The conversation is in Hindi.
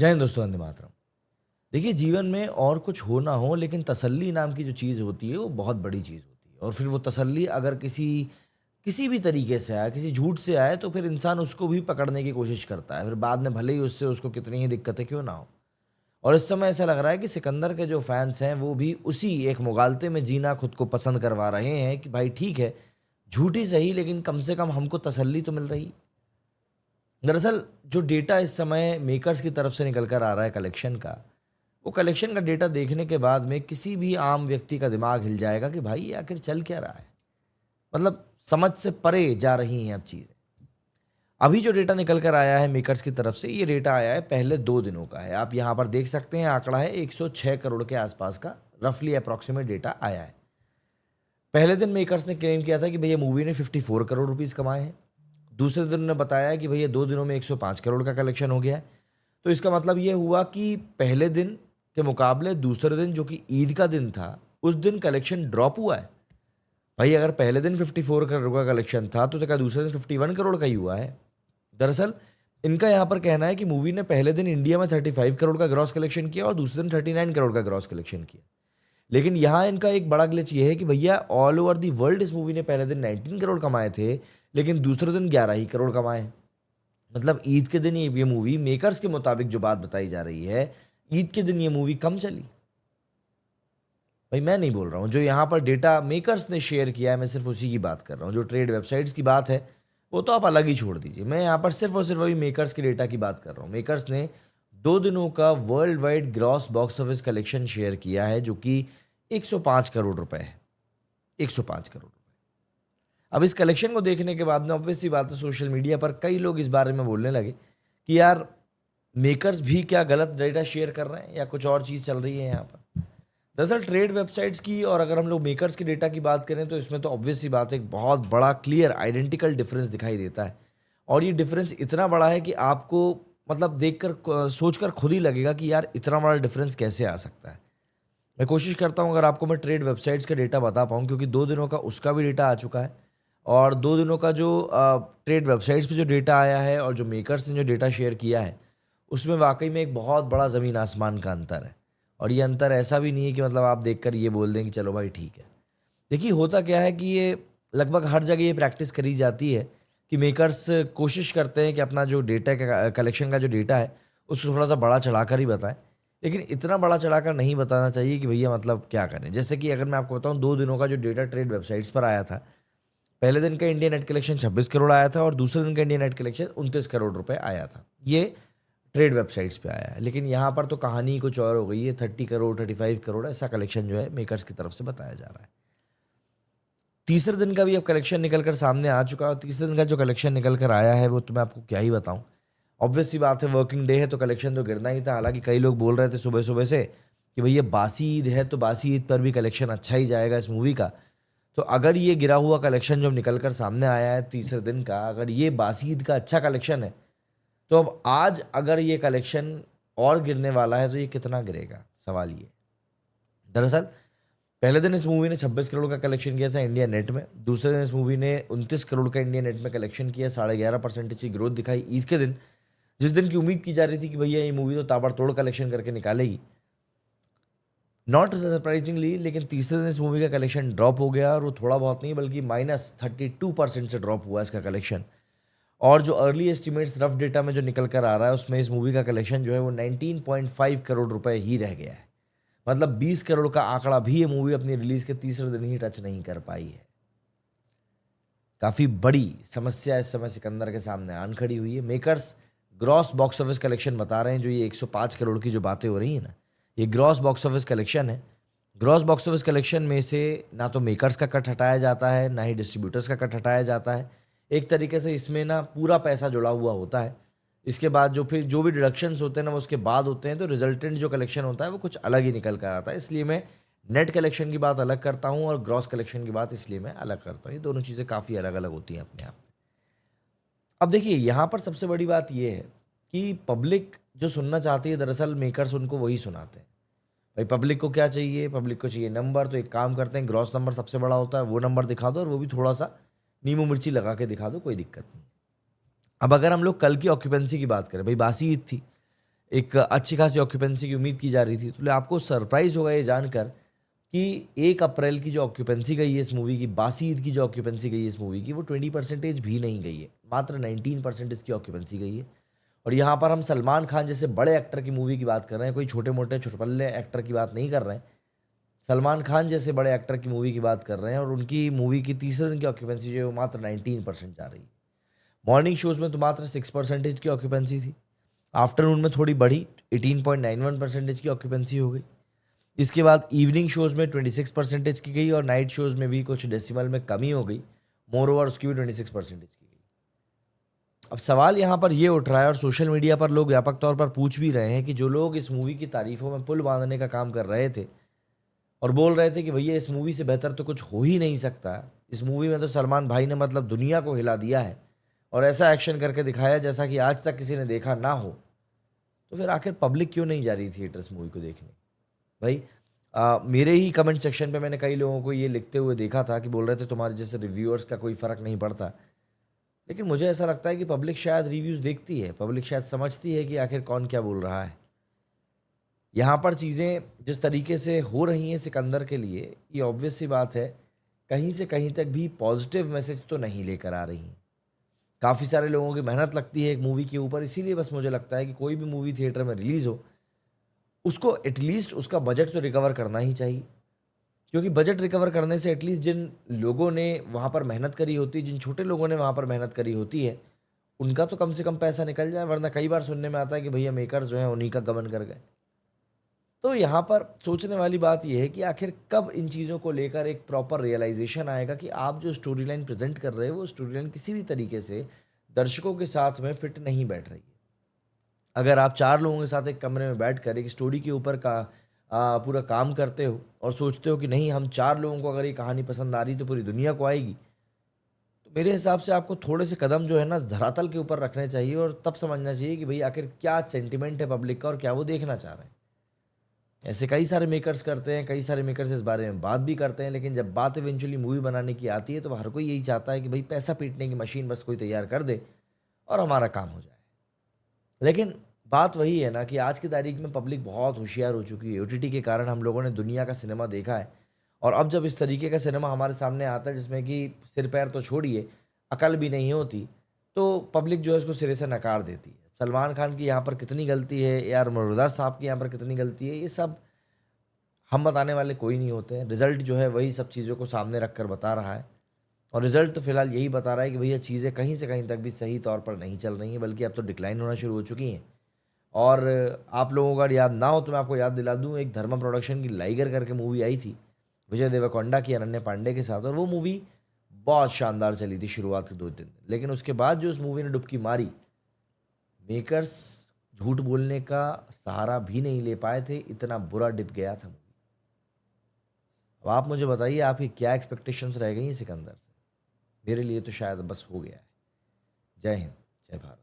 जय हिंद दोस्तों, वंदे मातरम। देखिए, जीवन में और कुछ हो ना हो लेकिन तसल्ली नाम की जो चीज़ होती है वो बहुत बड़ी चीज़ होती है। और फिर वो तसल्ली अगर किसी किसी भी तरीके से आए, किसी झूठ से आए, तो फिर इंसान उसको भी पकड़ने की कोशिश करता है। फिर बाद में भले ही उससे उसको कितनी ही दिक्कतें क्यों ना हो। और इस समय ऐसा लग रहा है कि सिकंदर के जो फैंस हैं वो भी उसी एक मुगालते में जीना खुद को पसंद करवा रहे हैं कि भाई ठीक है, झूठी सही लेकिन कम से कम हमको तसल्ली तो मिल रही है। दरअसल जो डेटा इस समय मेकर्स की तरफ से निकल कर आ रहा है कलेक्शन का, वो कलेक्शन का डेटा देखने के बाद में किसी भी आम व्यक्ति का दिमाग हिल जाएगा कि भाई ये आखिर चल क्या रहा है। मतलब समझ से परे जा रही हैं अब चीज़ें। अभी जो डेटा निकल कर आया है मेकर्स की तरफ से, ये डेटा आया है पहले 2 दिनों का है। आप यहाँ पर देख सकते हैं, आंकड़ा है 106 करोड़ के आसपास का, रफली अप्रॉक्सीमेट डेटा आया है। पहले दिन मेकर्स ने क्लेम किया था कि भैया मूवी ने 54 करोड़ रुपीज़ कमाए हैं। दूसरे दिन उन्होंने बताया कि भैया 2 दिनों में 105 करोड़ का कलेक्शन हो गया है। तो इसका मतलब ये हुआ कि पहले दिन के मुकाबले दूसरे दिन, जो कि ईद का दिन था, उस दिन कलेक्शन ड्रॉप हुआ है। भाई अगर पहले दिन 54 करोड़ का कलेक्शन था तो क्या दूसरे दिन 51 करोड़ का ही हुआ है। दरअसल इनका यहाँ पर कहना है कि मूवी ने पहले दिन इंडिया में 35 करोड़ का ग्रॉस कलेक्शन किया और दूसरे दिन 39 करोड़ का ग्रॉस कलेक्शन किया। लेकिन यहाँ इनका एक बड़ा ग्लिच ये है कि भैया ऑल ओवर दी वर्ल्ड इस मूवी ने पहले दिन 19 करोड़ कमाए थे, लेकिन दूसरे दिन 11 ही करोड़ कमाए। मतलब ईद के दिन ये मूवी, मेकर्स के मुताबिक जो बात बताई जा रही है, ईद के दिन ये मूवी कम चली। भाई मैं नहीं बोल रहा हूँ, जो यहाँ पर डेटा मेकर्स ने शेयर किया है मैं सिर्फ उसी की बात कर रहा हूँ। जो ट्रेड वेबसाइट्स की बात है वो तो आप अलग ही छोड़ दीजिए। मैं यहाँ पर सिर्फ और सिर्फ अभी मेकर्स के डेटा की बात कर रहा हूँ। मेकर्स ने 2 दिनों का world wide gross box office collection share किया है, जो कि 105 करोड़ रुपए है। 105 करोड़ रुपए। अब इस कलेक्शन को देखने के बाद में ऑब्वियसली बात है, सोशल मीडिया पर कई लोग इस बारे में बोलने लगे कि यार मेकर्स भी क्या गलत डेटा शेयर कर रहे हैं या कुछ और चीज़ चल रही है यहाँ पर। दरअसल ट्रेड वेबसाइट्स की और अगर हम लोग मेकर्स के डेटा की बात करें तो इसमें तो ऑब्वियस सी बात है, एक बहुत बड़ा क्लियर आइडेंटिकल डिफरेंस दिखाई देता है। और ये डिफरेंस इतना बड़ा है कि आपको मतलब देखकर सोचकर खुद ही लगेगा कि यार इतना बड़ा डिफरेंस कैसे आ सकता है। मैं कोशिश करता हूँ अगर आपको मैं ट्रेड वेबसाइट्स का डेटा बता पाऊँ, क्योंकि 2 दिनों का उसका भी डेटा आ चुका है। और 2 दिनों का जो ट्रेड वेबसाइट्स पे जो डेटा आया है और जो मेकर्स ने जो डेटा शेयर किया है, उसमें वाकई में एक बहुत बड़ा ज़मीन आसमान का अंतर है। और ये अंतर ऐसा भी नहीं है कि मतलब आप देखकर ये बोल दें कि चलो भाई ठीक है। देखिए होता क्या है कि ये लगभग हर जगह ये प्रैक्टिस करी जाती है कि मेकर्स कोशिश करते हैं कि अपना जो डेटा का कलेक्शन का जो डेटा है उसको थोड़ा सा बड़ा चढ़ाकर ही बताएं। लेकिन इतना बड़ा चढ़ाकर नहीं बताना चाहिए कि भैया मतलब क्या करें। जैसे कि अगर मैं आपको बताऊं, 2 दिनों का जो डेटा ट्रेड वेबसाइट्स पर आया था, पहले दिन का इंडिया नेट कलेक्शन 26 करोड़ आया था और दूसरे दिन का इंडिया नेट कलेक्शन 29 करोड़ रुपए आया था। ये ट्रेड वेबसाइट्स पे आया है। लेकिन यहाँ पर तो कहानी कुछ और हो गई है। 30 करोड़ 35 करोड़ ऐसा कलेक्शन जो है मेकर्स की तरफ से बताया जा रहा है। तीसरे दिन का भी अब कलेक्शन निकल कर सामने आ चुका है और तीसरे दिन का जो कलेक्शन निकल कर आया है वो तो मैं आपको क्या ही बताऊं। ऑब्वियस सी बात है, वर्किंग डे है तो कलेक्शन तो गिरना ही था। हालांकि कई लोग बोल रहे थे सुबह सुबह से कि भैया बासी ईद है तो बासी ईद पर भी कलेक्शन अच्छा ही जाएगा इस मूवी का। तो अगर ये गिरा हुआ कलेक्शन जो निकल कर सामने आया है तीसरे दिन का, अगर ये बासी ईद का अच्छा कलेक्शन है, तो अब आज अगर ये कलेक्शन और गिरने वाला है तो ये कितना गिरेगा, सवाल ये। दरअसल पहले दिन इस मूवी ने 26 करोड़ का कलेक्शन किया था इंडिया नेट में। दूसरे दिन इस मूवी ने 29 करोड़ का इंडिया नेट में कलेक्शन किया, 11.5% की ग्रोथ दिखाई ईद के दिन, जिस दिन की उम्मीद की जा रही थी कि भैया ये मूवी तो ताबड़तोड़ कलेक्शन करके निकालेगी। नॉट सरप्राइजिंगली लेकिन तीसरे दिन इस मूवी का कलेक्शन ड्रॉप हो गया और वो थोड़ा बहुत नहीं बल्कि -32% से ड्रॉप हुआ इसका कलेक्शन। और जो अर्ली एस्टिमेट्स रफ डेटा में जो निकल कर आ रहा है उसमें इस मूवी का कलेक्शन जो है वो 19.5 करोड़ रुपए ही रह गया है। मतलब 20 करोड़ का आंकड़ा भी ये मूवी अपनी रिलीज के तीसरे दिन ही टच नहीं कर पाई है। काफी बड़ी समस्या इस समय सिकंदर के सामने आन खड़ी हुई है। Makers gross box office collection बता रहे हैं। जो ये 105 करोड़ की जो बातें हो रही है ना, ये ग्रॉस बॉक्स ऑफिस कलेक्शन है। ग्रॉस बॉक्स ऑफिस कलेक्शन में से ना तो मेकर्स का कट हटाया जाता है, ना ही डिस्ट्रीब्यूटर्स का कट हटाया जाता है। एक तरीके से इसमें ना पूरा पैसा जुड़ा हुआ होता है। इसके बाद जो फिर जो भी डिडक्शंस होते हैं ना वो उसके बाद होते हैं, तो रिजल्टेंट जो कलेक्शन होता है वो कुछ अलग ही निकल कर आता है। इसलिए मैं नेट कलेक्शन की बात अलग करता हूँ और ग्रॉस कलेक्शन की बात इसलिए मैं अलग करता हूँ। ये दोनों चीज़ें काफ़ी अलग अलग होती हैं अपने आप में। अब देखिए यहाँ पर सबसे बड़ी बात ये है कि पब्लिक जो सुनना चाहती है दरअसल मेकर्स उनको वही सुनाते हैं। भाई पब्लिक को क्या चाहिए? पब्लिक को चाहिए नंबर। तो एक काम करते हैं, ग्रॉस नंबर सबसे बड़ा होता है, वो नंबर दिखा दो और वो भी थोड़ा सा नींबू मिर्ची लगा के दिखा दो, कोई दिक्कत नहीं। अब अगर हम लोग कल की ऑक्यूपेंसी की बात करें, भाई बासी ईद थी, एक अच्छी खासी ऑक्यूपेंसी की उम्मीद की जा रही थी। तो आपको सरप्राइज़ होगा ये जानकर कि 1 अप्रैल की जो ऑक्यूपेंसी गई है इस मूवी की, बासी ईद की जो ऑक्यूपेंसी गई है इस मूवी की, वो 20% भी नहीं गई है। मात्र 19% इसकी ऑक्यूपेंसी गई है। और यहाँ पर हम सलमान खान जैसे बड़े एक्टर की मूवी की बात कर रहे हैं, कोई छोटे-मोटे चुटकुले एक्टर की बात नहीं कर रहे हैं। सलमान खान जैसे बड़े एक्टर की मूवी की बात कर रहे हैं और उनकी मूवी की तीसरे दिन की ऑक्यूपेंसी जो है वो मात्र 19% जा रही है। मॉर्निंग शोज़ में तो मात्र 6% की ऑक्यूपेंसी थी। आफ्टरनून में थोड़ी बढ़ी, 18.91% की ऑक्यूपेंसी हो गई। इसके बाद इवनिंग शोज़ में 26% की गई और नाइट शोज़ में भी कुछ डेसिमल में कमी हो गई। मोर ओवर उसकी भी 26% की गई। अब सवाल यहाँ पर ये उठ रहा है और सोशल मीडिया पर लोग व्यापक तौर पर पूछ भी रहे हैं कि जो लोग इस मूवी की तारीफ़ों में पुल बाँधने का काम कर रहे थे और बोल रहे थे कि भैया इस मूवी से बेहतर तो कुछ हो ही नहीं सकता। इस मूवी में तो सलमान भाई ने मतलब दुनिया को हिला दिया है और ऐसा एक्शन करके दिखाया जैसा कि आज तक किसी ने देखा ना हो। तो फिर आखिर पब्लिक क्यों नहीं जा रही थिएटर इस मूवी को देखने? भाई मेरे ही कमेंट सेक्शन पे मैंने कई लोगों को ये लिखते हुए देखा था कि बोल रहे थे तुम्हारे जैसे रिव्यूअर्स का कोई फ़र्क नहीं पड़ता। लेकिन मुझे ऐसा लगता है कि पब्लिक शायद रिव्यूज़ देखती है, पब्लिक शायद समझती है कि आखिर कौन क्या बोल रहा है। यहाँ पर चीज़ें जिस तरीके से हो रही हैं सिकंदर के लिए, ये ऑब्वियस सी बात है, कहीं से कहीं तक भी पॉजिटिव मैसेज तो नहीं लेकर आ रही हैं। काफ़ी सारे लोगों की मेहनत लगती है एक मूवी के ऊपर, इसीलिए बस मुझे लगता है कि कोई भी मूवी थिएटर में रिलीज़ हो, उसको एटलीस्ट उसका बजट तो रिकवर करना ही चाहिए। क्योंकि बजट रिकवर करने से एटलीस्ट जिन लोगों ने वहाँ पर मेहनत करी होती है, जिन छोटे लोगों ने वहाँ पर मेहनत करी होती है, उनका तो कम से कम पैसा निकल जाए, वरना कई बार सुनने में आता है कि भैया मेकर्स जो हैं उन्हीं का गबन कर गए। तो यहाँ पर सोचने वाली बात यह है कि आखिर कब इन चीज़ों को लेकर एक प्रॉपर रियलाइजेशन आएगा कि आप जो स्टोरी लाइन प्रेजेंट कर रहे हो वो स्टोरी लाइन किसी भी तरीके से दर्शकों के साथ में फिट नहीं बैठ रही है। अगर आप 4 लोगों के साथ एक कमरे में बैठकर एक स्टोरी के ऊपर का पूरा काम करते हो और सोचते हो कि नहीं हम 4 लोगों को अगर ये कहानी पसंद आ रही तो पूरी दुनिया को आएगी, तो मेरे हिसाब से आपको थोड़े से कदम जो है ना धरातल के ऊपर रखने चाहिए और तब समझना चाहिए कि भाई आखिर क्या सेंटिमेंट है पब्लिक का और क्या वो देखना चाह रहे हैं। ऐसे कई सारे मेकर्स करते हैं, कई सारे मेकर्स इस बारे में बात भी करते हैं, लेकिन जब बात इवेंचुअली मूवी बनाने की आती है तो हर कोई यही चाहता है कि भाई पैसा पीटने की मशीन बस कोई तैयार कर दे और हमारा काम हो जाए। लेकिन बात वही है ना कि आज की तारीख में पब्लिक बहुत होशियार हो चुकी है। ओटीटी के कारण हम लोगों ने दुनिया का सिनेमा देखा है और अब जब इस तरीके का सिनेमा हमारे सामने आता है जिसमें कि सिर पैर तो छोड़िए, अकल भी नहीं होती, तो पब्लिक जो है उसको सिरे से नकार देती है। सलमान खान की यहाँ पर कितनी गलती है, ए आर मुरुगदास साहब की यहाँ पर कितनी गलती है, ये सब हम बताने वाले कोई नहीं होते हैं। रिज़ल्ट जो है वही सब चीज़ों को सामने रख कर बता रहा है और रिज़ल्ट तो फिलहाल यही बता रहा है कि भैया चीज़ें कहीं से कहीं तक भी सही तौर पर नहीं चल रही हैं, बल्कि अब तो डिक्लाइन होना शुरू हो चुकी हैं। और आप लोगों को अगर याद ना हो तो मैं आपको याद दिला दूँ, एक धर्मा प्रोडक्शन की लाइगर करके मूवी आई थी विजय देवरकोंडा की अनन्या पांडे के साथ, और वो मूवी बहुत शानदार चली थी शुरुआत के 2 दिन। लेकिन उसके बाद जो उस मूवी ने डुबकी मारी, मेकर्स झूठ बोलने का सहारा भी नहीं ले पाए थे, इतना बुरा डिप गया था मूवी। अब आप मुझे बताइए आपकी क्या एक्सपेक्टेशंस रह गई हैं सिकंदर से? मेरे लिए तो शायद बस हो गया है। जय हिंद, जय भारत।